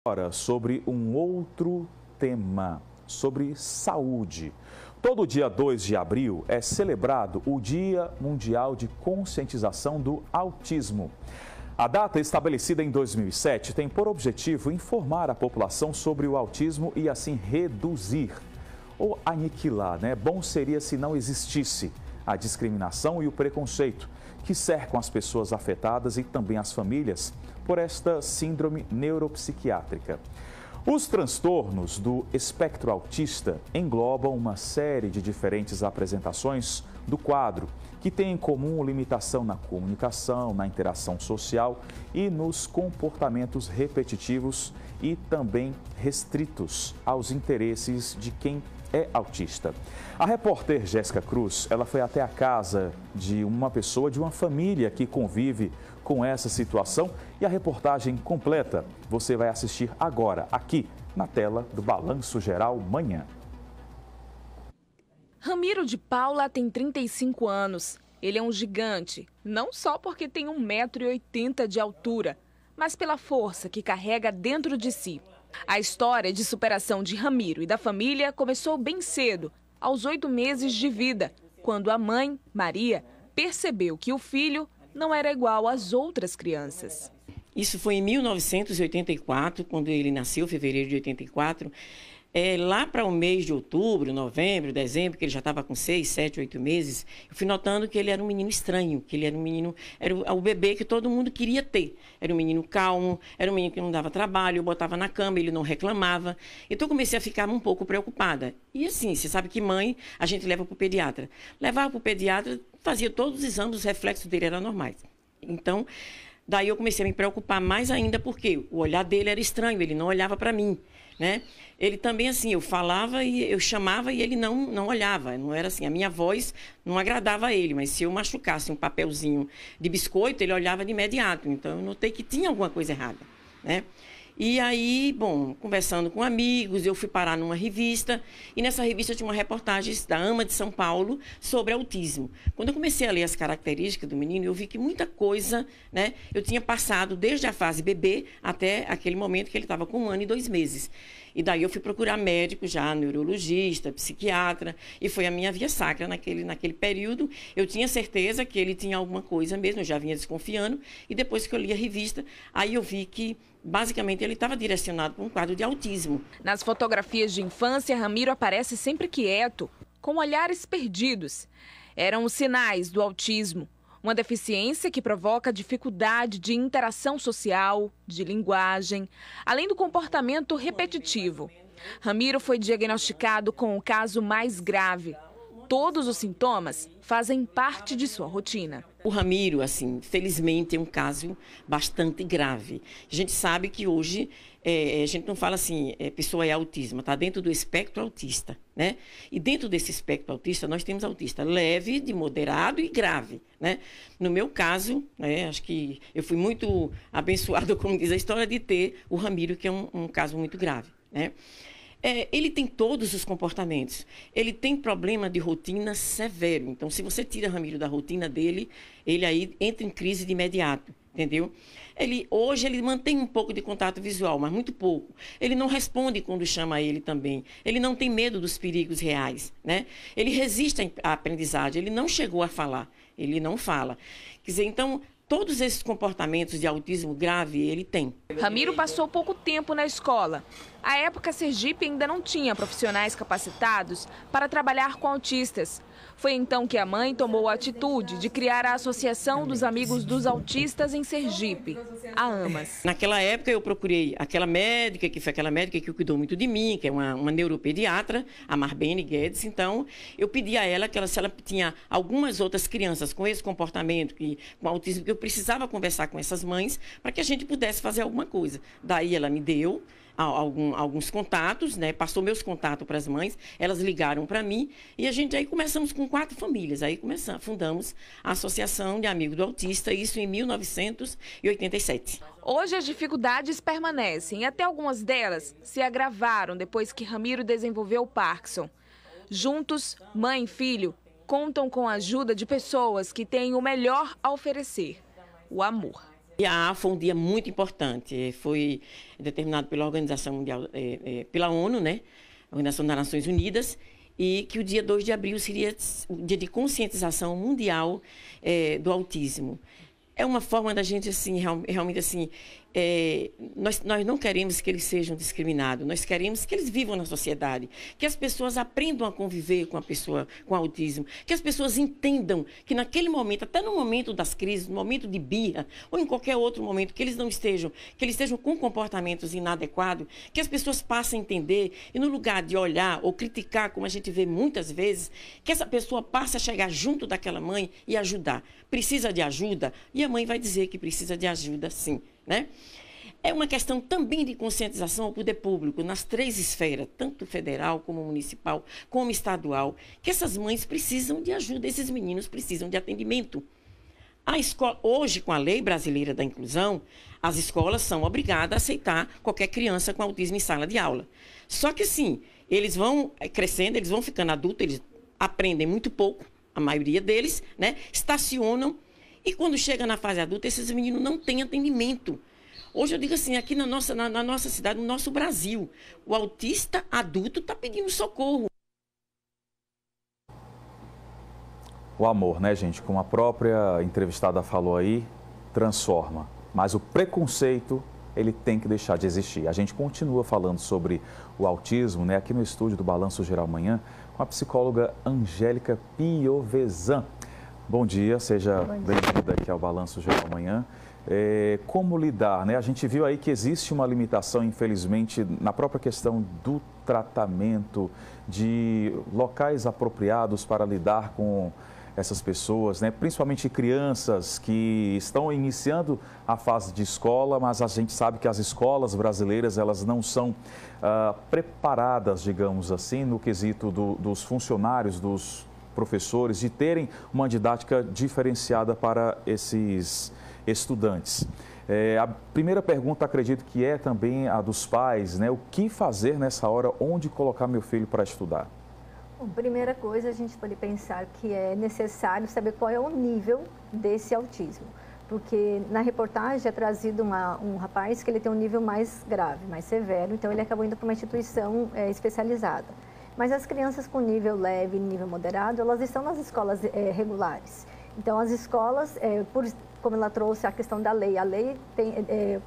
Agora sobre um outro tema, sobre saúde. Todo dia 2 de abril é celebrado o Dia Mundial de Conscientização do Autismo. A data, estabelecida em 2007, tem por objetivo informar a população sobre o autismo e assim reduzir ou aniquilar, Bom seria se não existisse a discriminação e o preconceito que cercam as pessoas afetadas e também as famílias por esta síndrome neuropsiquiátrica. Os transtornos do espectro autista englobam uma série de diferentes apresentações do quadro, que tem em comum limitação na comunicação, na interação social e nos comportamentos repetitivos e também restritos aos interesses de quem é autista. A repórter Jéssica Cruz, ela foi até a casa de uma pessoa, de uma família que convive com essa situação e a reportagem completa você vai assistir agora, aqui na tela do Balanço Geral Manhã. Ramiro de Paula tem 35 anos. Ele é um gigante, não só porque tem 1,80 m de altura, mas pela força que carrega dentro de si. A história de superação de Ramiro e da família começou bem cedo, aos 8 meses de vida, quando a mãe, Maria, percebeu que o filho não era igual às outras crianças. Isso foi em 1984, quando ele nasceu, fevereiro de 84. Lá para o mês de outubro, novembro, dezembro, que ele já estava com 6, 7, 8 meses, eu fui notando que ele era um menino estranho, que ele era um menino, era o bebê que todo mundo queria ter. Era um menino calmo, era um menino que não dava trabalho, eu botava na cama, ele não reclamava. Então eu comecei a ficar um pouco preocupada. E assim, você sabe que mãe, a gente leva para o pediatra. Levava para o pediatra, fazia todos os exames, os reflexos dele eram normais. Então, daí eu comecei a me preocupar mais ainda, porque o olhar dele era estranho, ele não olhava para mim. Ele também, assim, eu falava e eu chamava e ele não olhava. Não era assim, a minha voz não agradava a ele, mas se eu machucasse um papelzinho de biscoito, ele olhava de imediato. Então, eu notei que tinha alguma coisa errada, E aí, bom, conversando com amigos, eu fui parar numa revista e nessa revista tinha uma reportagem da AMA de São Paulo sobre autismo. Quando eu comecei a ler as características do menino, eu vi que muita coisa, eu tinha passado desde a fase bebê até aquele momento que ele estava com 1 ano e 2 meses. E daí eu fui procurar médico já, neurologista, psiquiatra, e foi a minha via sacra naquele período. Eu tinha certeza que ele tinha alguma coisa mesmo, eu já vinha desconfiando, e depois que eu li a revista, aí eu vi que basicamente ele estava direcionado para um quadro de autismo. Nas fotografias de infância, Ramiro aparece sempre quieto, com olhares perdidos. Eram os sinais do autismo. Uma deficiência que provoca dificuldade de interação social, de linguagem, além do comportamento repetitivo. Ramiro foi diagnosticado com o caso mais grave. Todos os sintomas fazem parte de sua rotina. O Ramiro, assim, felizmente é um caso bastante grave. A gente sabe que hoje, a gente não fala assim, pessoa é autismo, está dentro do espectro autista, E dentro desse espectro autista, nós temos autista leve, de moderado e grave, No meu caso, acho que eu fui muito abençoada, como diz a história, de ter o Ramiro, que é um caso muito grave, Ele tem todos os comportamentos. Ele tem problema de rotina severo. Então, se você tira Ramiro da rotina dele, ele aí entra em crise de imediato, entendeu? Hoje ele mantém um pouco de contato visual, mas muito pouco. Ele não responde quando chama ele também. Ele não tem medo dos perigos reais, Ele resiste à aprendizagem. Ele não chegou a falar. Ele não fala. Quer dizer, então, todos esses comportamentos de autismo grave ele tem. Ramiro passou pouco tempo na escola. À época, Sergipe ainda não tinha profissionais capacitados para trabalhar com autistas. Foi então que a mãe tomou a atitude de criar a Associação dos Amigos dos Autistas em Sergipe, a AMAS. Naquela época eu procurei aquela médica, que foi aquela médica que cuidou muito de mim, que é uma neuropediatra, a Marbene Guedes. Então, eu pedi a ela se ela tinha algumas outras crianças com esse comportamento, com autismo, que eu precisava conversar com essas mães para que a gente pudesse fazer alguma coisa. Daí ela me deu alguns contatos, Passou meus contatos para as mães, elas ligaram para mim e a gente aí começamos com 4 famílias. Aí fundamos a Associação de Amigos do Autista, isso em 1987. Hoje as dificuldades permanecem e até algumas delas se agravaram depois que Ramiro desenvolveu o Parkinson. Juntos, mãe e filho contam com a ajuda de pessoas que têm o melhor a oferecer: o amor. Dia A foi um dia muito importante, foi determinado pela Organização Mundial, pela ONU, né? Organização das Nações Unidas, e que o dia 2 de abril seria o dia de conscientização mundial do autismo. É uma forma da gente, assim, realmente, assim, nós não queremos que eles sejam discriminados, nós queremos que eles vivam na sociedade, que as pessoas aprendam a conviver com a pessoa com autismo, que as pessoas entendam que naquele momento, até no momento das crises, no momento de birra, ou em qualquer outro momento, que eles estejam com comportamentos inadequados, que as pessoas passem a entender, e no lugar de olhar ou criticar, como a gente vê muitas vezes, que essa pessoa passe a chegar junto daquela mãe e ajudar. Precisa de ajuda? E a mãe vai dizer que precisa de ajuda, sim. Né? É uma questão também de conscientização ao poder público, nas 3 esferas, tanto federal como municipal, como estadual, que essas mães precisam de ajuda, esses meninos precisam de atendimento. A escola, hoje, com a Lei Brasileira da Inclusão, as escolas são obrigadas a aceitar qualquer criança com autismo em sala de aula. Só que, assim, eles vão crescendo, eles vão ficando adultos, eles aprendem muito pouco, a maioria deles, né? Estacionam. E quando chega na fase adulta, esses meninos não têm atendimento. Hoje eu digo assim, aqui na nossa cidade, no nosso Brasil, o autista adulto está pedindo socorro. O amor, né, gente? Como a própria entrevistada falou aí, transforma. Mas o preconceito, ele tem que deixar de existir. A gente continua falando sobre o autismo, né, aqui no estúdio do Balanço Geral Manhã, com a psicóloga Angélica Piovesan. Bom dia, seja bem-vinda aqui ao Balanço Geral Manhã. Como lidar, né? A gente viu aí que existe uma limitação, infelizmente, na própria questão do tratamento, de locais apropriados para lidar com essas pessoas, né? Principalmente crianças que estão iniciando a fase de escola, mas a gente sabe que as escolas brasileiras, elas não são preparadas, digamos assim, no quesito dos funcionários, dos professores, de terem uma didática diferenciada para esses estudantes. A primeira pergunta, acredito que é também a dos pais, né? O que fazer nessa hora, onde colocar meu filho para estudar? Bom, primeira coisa, a gente pode pensar que é necessário saber qual é o nível desse autismo. Porque na reportagem é trazido um rapaz que ele tem um nível mais grave, mais severo, então ele acabou indo para uma instituição especializada. Mas as crianças com nível leve e nível moderado, elas estão nas escolas regulares. Então, as escolas, como ela trouxe a questão da lei, a lei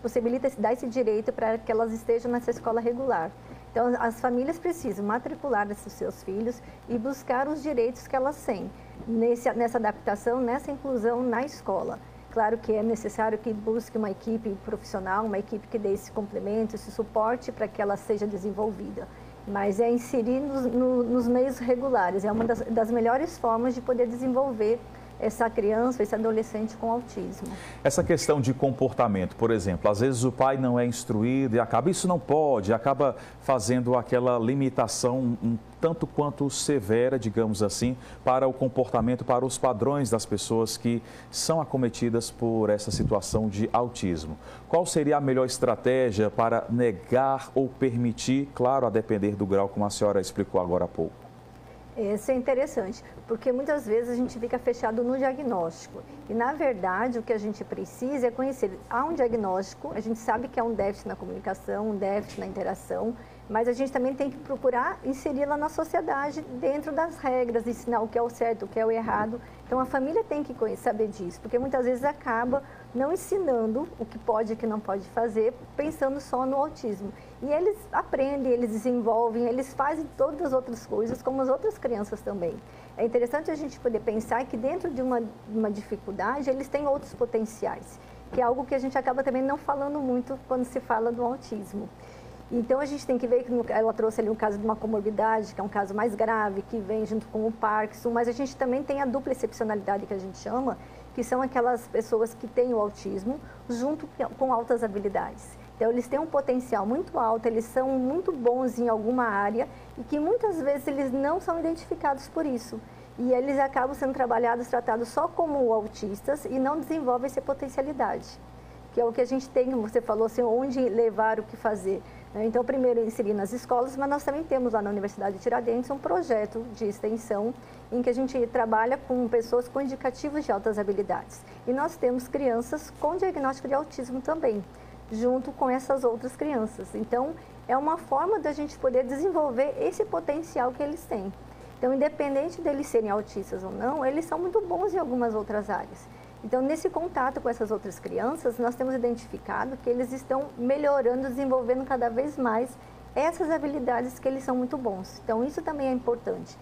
possibilita dar esse direito para que elas estejam nessa escola regular. Então, as famílias precisam matricular esses seus filhos e buscar os direitos que elas têm nessa adaptação, nessa inclusão na escola. Claro que é necessário que busque uma equipe profissional, uma equipe que dê esse complemento, esse suporte para que ela seja desenvolvida. Mas é inserir nos meios regulares, é uma das melhores formas de poder desenvolver essa criança, esse adolescente com autismo. Essa questão de comportamento, por exemplo, às vezes o pai não é instruído e isso não pode, acaba fazendo aquela limitação um tanto quanto severa, digamos assim, para o comportamento, para os padrões das pessoas que são acometidas por essa situação de autismo. Qual seria a melhor estratégia para negar ou permitir, claro, a depender do grau, como a senhora explicou agora há pouco? Isso é interessante, porque muitas vezes a gente fica fechado no diagnóstico. E, na verdade, o que a gente precisa é conhecer. Há um diagnóstico, a gente sabe que há um déficit na comunicação, um déficit na interação, mas a gente também tem que procurar inseri-la na sociedade dentro das regras, ensinar o que é o certo, o que é o errado. Então, a família tem que saber disso, porque muitas vezes acaba não ensinando o que pode e o que não pode fazer, pensando só no autismo. E eles aprendem, eles desenvolvem, eles fazem todas as outras coisas, como as outras crianças também. É interessante a gente poder pensar que dentro de uma dificuldade, eles têm outros potenciais, que é algo que a gente acaba também não falando muito quando se fala do autismo. Então, a gente tem que ver que ela trouxe ali um caso de uma comorbidade, que é um caso mais grave, que vem junto com o Parkinson, mas a gente também tem a dupla excepcionalidade que a gente chama, que são aquelas pessoas que têm o autismo junto com altas habilidades. Então, eles têm um potencial muito alto, eles são muito bons em alguma área e que muitas vezes eles não são identificados por isso. E eles acabam sendo tratados só como autistas e não desenvolvem essa potencialidade. que é o que a gente tem, como você falou, assim, onde levar, o que fazer. Então, primeiro inserir nas escolas, mas nós também temos lá na Universidade de Tiradentes um projeto de extensão em que a gente trabalha com pessoas com indicativos de altas habilidades. E nós temos crianças com diagnóstico de autismo também, junto com essas outras crianças. Então, é uma forma da gente poder desenvolver esse potencial que eles têm. Então, independente deles serem autistas ou não, eles são muito bons em algumas outras áreas. Então, nesse contato com essas outras crianças, nós temos identificado que eles estão melhorando, desenvolvendo cada vez mais essas habilidades que eles são muito bons. Então, isso também é importante.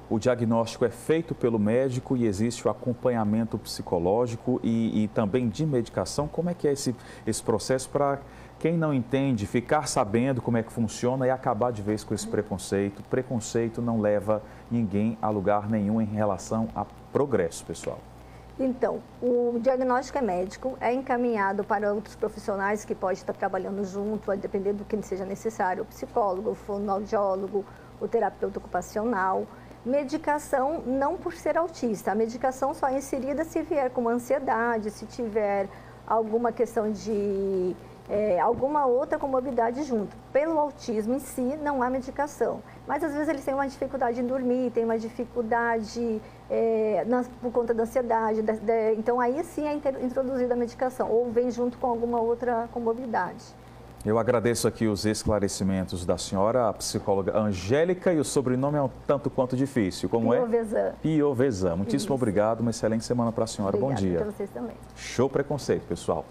O diagnóstico é feito pelo médico e existe o acompanhamento psicológico e também de medicação. Como é que é esse processo para quem não entende, ficar sabendo como é que funciona e acabar de vez com esse preconceito? Preconceito não leva ninguém a lugar nenhum em relação a progresso, pessoal. Então, o diagnóstico é médico, é encaminhado para outros profissionais que podem estar trabalhando junto, a depender do que seja necessário, o psicólogo, o fonoaudiólogo, o terapeuta ocupacional. Medicação, não por ser autista, a medicação só é inserida se vier com uma ansiedade, se tiver alguma questão de alguma outra comorbidade junto. Pelo autismo em si, não há medicação. Mas às vezes eles têm uma dificuldade em dormir, têm uma dificuldade por conta da ansiedade. Então aí sim é introduzida a medicação, ou vem junto com alguma outra comorbidade. Eu agradeço aqui os esclarecimentos da senhora, a psicóloga Angélica, e o sobrenome é um tanto quanto difícil. Como Piovesan. Piovesan. Muitíssimo obrigado, uma excelente semana para a senhora. Obrigada, bom dia. Para vocês também. Show preconceito, pessoal.